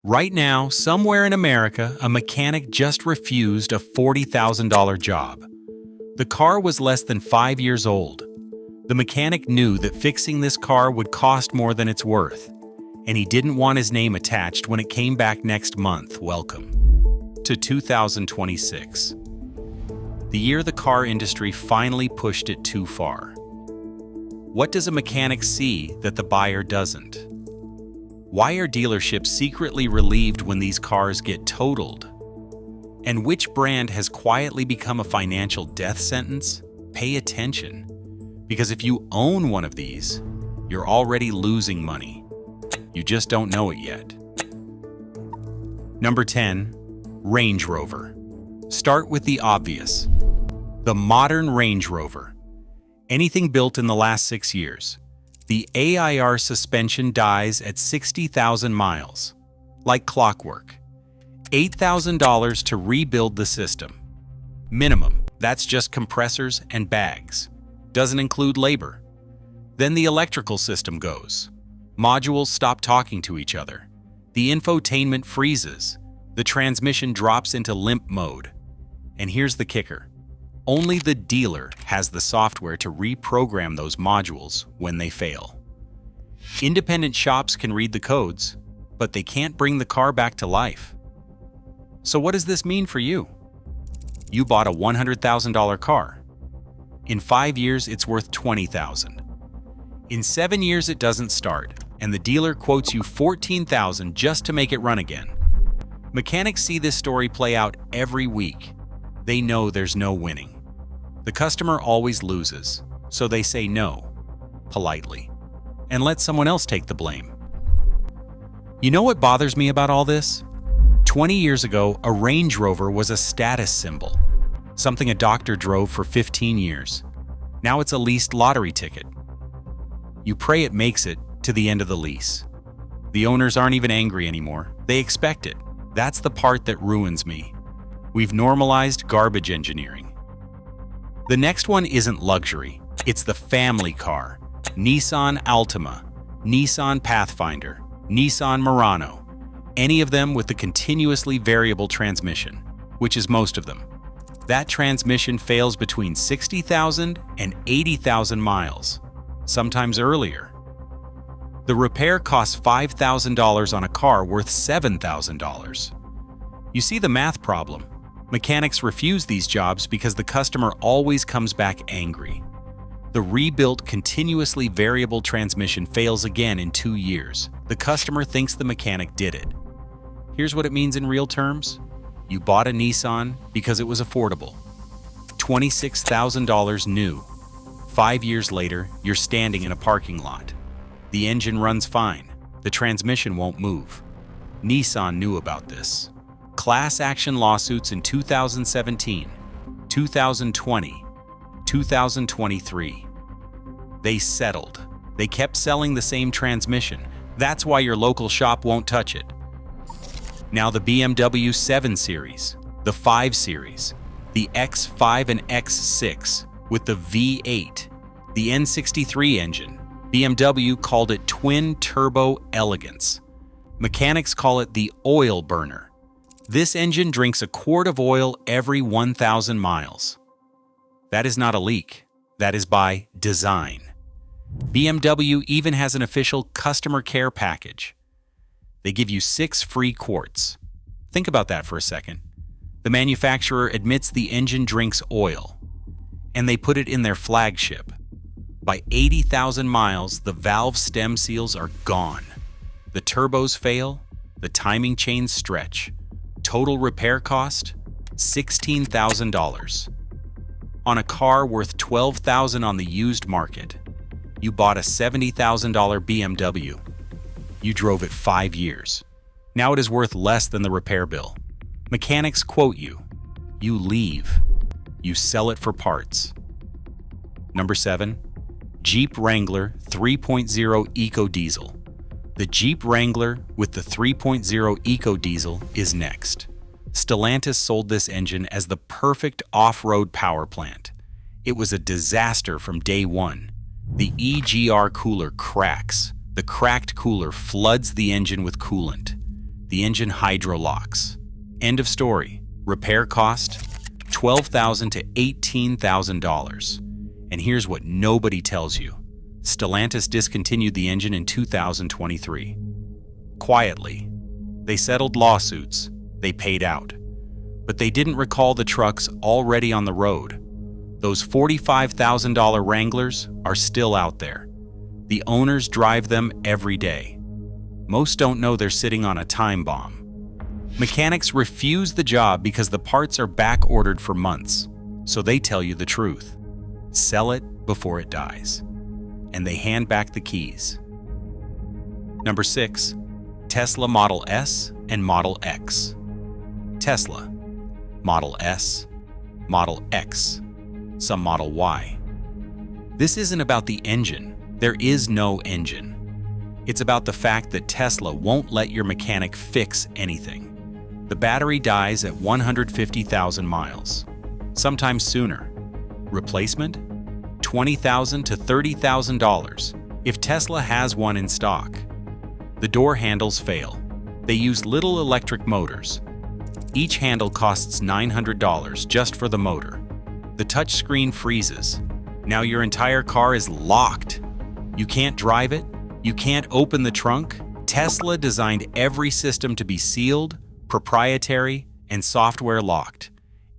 Right now, somewhere in America, a mechanic just refused a $40,000 job. The car was less than 5 years old. The mechanic knew that fixing this car would cost more than it's worth, and he didn't want his name attached when it came back next month. Welcome to 2026. The year the car industry finally pushed it too far. What does a mechanic see that the buyer doesn't? Why are dealerships secretly relieved when these cars get totaled? And which brand has quietly become a financial death sentence? Pay attention, because if you own one of these, you're already losing money. You just don't know it yet. Number 10, Range Rover. Start with the obvious. The modern Range Rover. Anything built in the last 6 years. The AIR suspension dies at 60,000 miles, like clockwork. $8,000 to rebuild the system. Minimum, that's just compressors and bags. Doesn't include labor. Then the electrical system goes. Modules stop talking to each other. The infotainment freezes. The transmission drops into limp mode. And here's the kicker. Only the dealer has the software to reprogram those modules when they fail. Independent shops can read the codes, but they can't bring the car back to life. So what does this mean for you? You bought a $100,000 car. In 5 years, it's worth $20,000. In 7 years, it doesn't start, and the dealer quotes you $14,000 just to make it run again. Mechanics see this story play out every week. They know there's no winning. The customer always loses, so they say no, politely, and let someone else take the blame. You know what bothers me about all this? 20 years ago, a Range Rover was a status symbol, something a doctor drove for 15 years. Now it's a leased lottery ticket. You pray it makes it to the end of the lease. The owners aren't even angry anymore. They expect it. That's the part that ruins me. We've normalized garbage engineering. The next one isn't luxury, it's the family car. Nissan Altima, Nissan Pathfinder, Nissan Murano. Any of them with the continuously variable transmission, which is most of them. That transmission fails between 60,000 and 80,000 miles, sometimes earlier. The repair costs $5,000 on a car worth $7,000. You see the math problem. Mechanics refuse these jobs because the customer always comes back angry. The rebuilt, continuously variable transmission fails again in 2 years. The customer thinks the mechanic did it. Here's what it means in real terms. You bought a Nissan because it was affordable. $26,000 new. 5 years later, you're standing in a parking lot. The engine runs fine. The transmission won't move. Nissan knew about this. Class action lawsuits in 2017, 2020, 2023. They settled. They kept selling the same transmission. That's why your local shop won't touch it. Now the BMW 7 Series, the 5 Series, the X5 and X6 with the V8, the N63 engine. BMW called it twin turbo elegance. Mechanics call it the oil burner. This engine drinks a quart of oil every 1,000 miles. That is not a leak. That is by design. BMW even has an official customer care package. They give you 6 free quarts. Think about that for a second. The manufacturer admits the engine drinks oil, and they put it in their flagship. By 80,000 miles, the valve stem seals are gone. The turbos fail, the timing chains stretch. Total repair cost, $16,000. On a car worth $12,000 on the used market, you bought a $70,000 BMW. You drove it 5 years. Now it is worth less than the repair bill. Mechanics quote you. You leave. You sell it for parts. Number 7, Jeep Wrangler 3.0 Eco Diesel. The Jeep Wrangler with the 3.0 Eco Diesel is next. Stellantis sold this engine as the perfect off-road power plant. It was a disaster from day one. The EGR cooler cracks. The cracked cooler floods the engine with coolant. The engine hydrolocks. End of story. Repair cost? $12,000 to $18,000. And here's what nobody tells you. Stellantis discontinued the engine in 2023. Quietly. They settled lawsuits. They paid out. But they didn't recall the trucks already on the road. Those $45,000 Wranglers are still out there. The owners drive them every day. Most don't know they're sitting on a time bomb. Mechanics refuse the job because the parts are back-ordered for months, so they tell you the truth. Sell it before it dies. And they hand back the keys. Number 6. Tesla Model S and Model X. Tesla, Model S, Model X, some Model Y. This isn't about the engine. There is no engine. It's about the fact that Tesla won't let your mechanic fix anything. The battery dies at 150,000 miles, sometimes sooner. Replacement? $20,000 to $30,000 if Tesla has one in stock. The door handles fail. They use little electric motors. Each handle costs $900 just for the motor. The touchscreen freezes. Now your entire car is locked. You can't drive it. You can't open the trunk. Tesla designed every system to be sealed, proprietary, and software locked.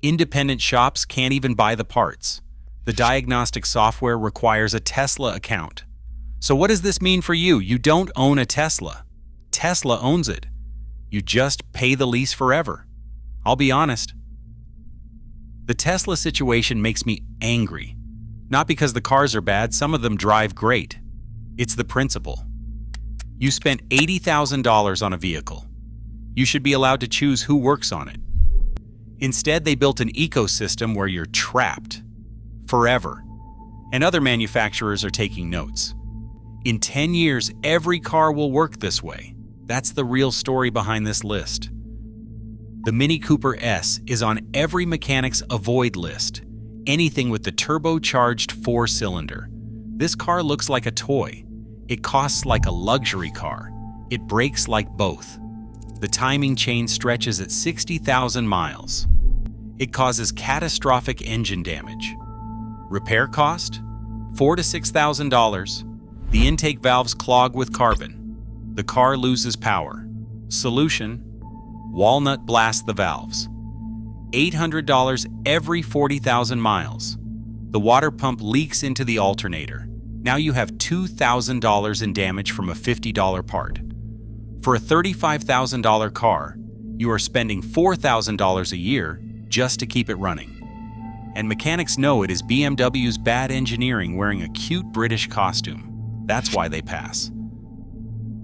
Independent shops can't even buy the parts. The diagnostic software requires a Tesla account. So what does this mean for you? You don't own a Tesla. Tesla owns it. You just pay the lease forever. I'll be honest. The Tesla situation makes me angry. Not because the cars are bad, some of them drive great. It's the principle. You spent $80,000 on a vehicle. You should be allowed to choose who works on it. Instead, they built an ecosystem where you're trapped. Forever. And other manufacturers are taking notes. In 10 years, every car will work this way. That's the real story behind this list. The Mini Cooper S is on every mechanic's avoid list. Anything with the turbocharged 4-cylinder. This car looks like a toy. It costs like a luxury car. It brakes like both. The timing chain stretches at 60,000 miles. It causes catastrophic engine damage. Repair cost? $4,000 to $6,000. The intake valves clog with carbon. The car loses power. Solution? Walnut blast the valves. $800 every 40,000 miles. The water pump leaks into the alternator. Now you have $2,000 in damage from a $50 part. For a $35,000 car, you are spending $4,000 a year just to keep it running. And mechanics know it is BMW's bad engineering wearing a cute British costume. That's why they pass.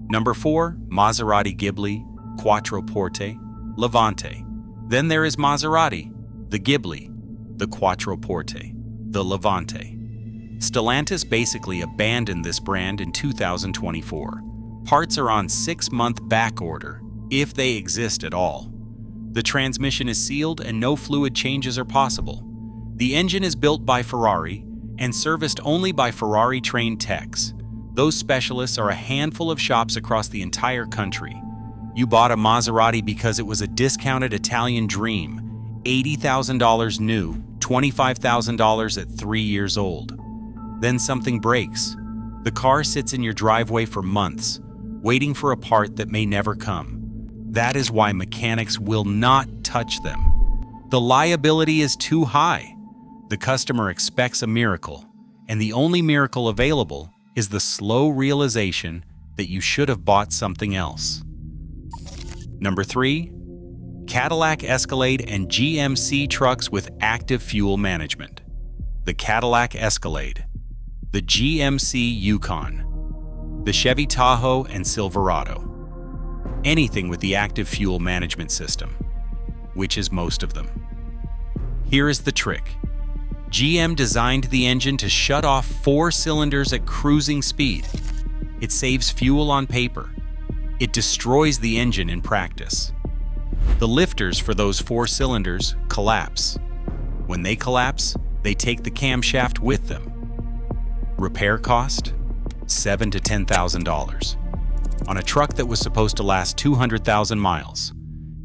Number 4, Maserati Ghibli, Quattroporte, Levante. Then there is Maserati, the Ghibli, the Quattroporte, the Levante. Stellantis basically abandoned this brand in 2024. Parts are on 6-month back order, if they exist at all. The transmission is sealed and no fluid changes are possible. The engine is built by Ferrari and serviced only by Ferrari-trained techs. Those specialists are a handful of shops across the entire country. You bought a Maserati because it was a discounted Italian dream. $80,000 new, $25,000 at 3 years old. Then something breaks. The car sits in your driveway for months, waiting for a part that may never come. That is why mechanics will not touch them. The liability is too high. The customer expects a miracle, and the only miracle available is the slow realization that you should have bought something else. Number 3, Cadillac Escalade and GMC trucks with active fuel management. The Cadillac Escalade, the GMC Yukon, the Chevy Tahoe and Silverado. Anything with the active fuel management system, which is most of them. Here is the trick. GM designed the engine to shut off 4 cylinders at cruising speed. It saves fuel on paper. It destroys the engine in practice. The lifters for those 4 cylinders collapse. When they collapse, they take the camshaft with them. Repair cost? $7,000 to $10,000. on a truck that was supposed to last 200,000 miles.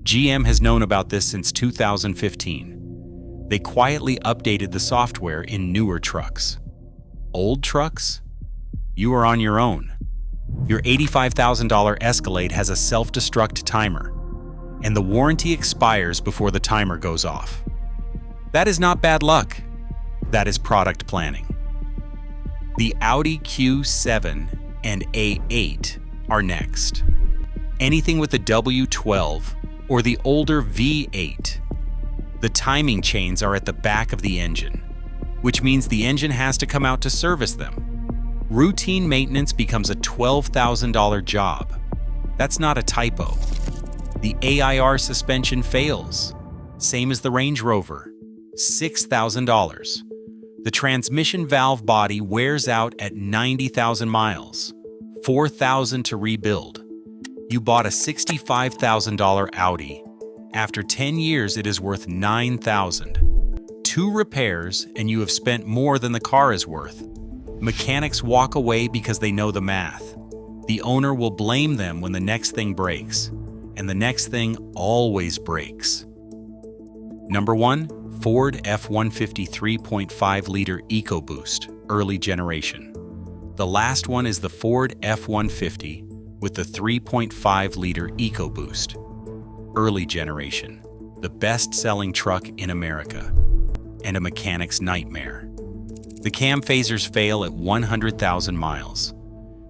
GM has known about this since 2015. They quietly updated the software in newer trucks. Old trucks? You are on your own. Your $85,000 Escalade has a self-destruct timer, and the warranty expires before the timer goes off. That is not bad luck. That is product planning. The Audi Q7 and A8 are next. Anything with the W12 or the older V8. The timing chains are at the back of the engine, which means the engine has to come out to service them. Routine maintenance becomes a $12,000 job. That's not a typo. The AIR suspension fails, same as the Range Rover, $6,000. The transmission valve body wears out at 90,000 miles, $4,000 to rebuild. You bought a $65,000 Audi. After 10 years, it is worth $9,000. 2 repairs, and you have spent more than the car is worth. Mechanics walk away because they know the math. The owner will blame them when the next thing breaks, and the next thing always breaks. Number 1, Ford F-150 3.5-liter EcoBoost, early generation. The last one is the Ford F-150 with the 3.5-liter EcoBoost, early generation, the best-selling truck in America, and a mechanic's nightmare. The cam phasers fail at 100,000 miles.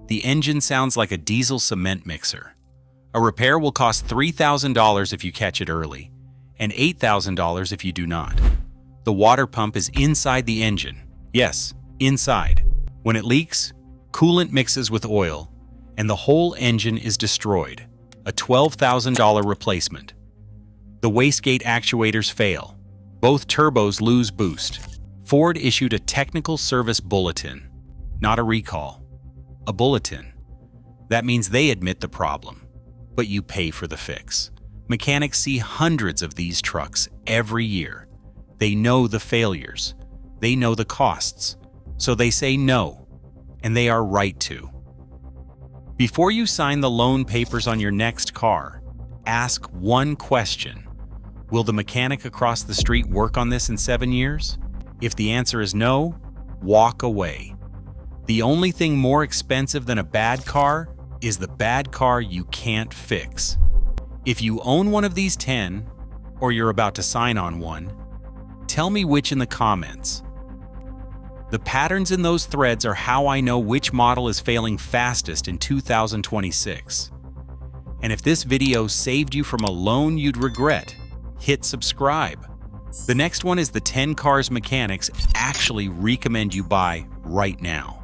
The engine sounds like a diesel cement mixer. A repair will cost $3,000 if you catch it early, and $8,000 if you do not. The water pump is inside the engine. Yes, inside. When it leaks, coolant mixes with oil, and the whole engine is destroyed. A $12,000 replacement. The wastegate actuators fail. Both turbos lose boost. Ford issued a technical service bulletin, not a recall. A bulletin. That means they admit the problem, but you pay for the fix. Mechanics see hundreds of these trucks every year. They know the failures. They know the costs. So they say no, and they are right to. Before you sign the loan papers on your next car, ask one question. Will the mechanic across the street work on this in 7 years? If the answer is no, walk away. The only thing more expensive than a bad car is the bad car you can't fix. If you own one of these 10, or you're about to sign on one, tell me which in the comments. The patterns in those threads are how I know which model is failing fastest in 2026. And if this video saved you from a loan you'd regret, hit subscribe. The next one is the 10 cars mechanics actually recommend you buy right now.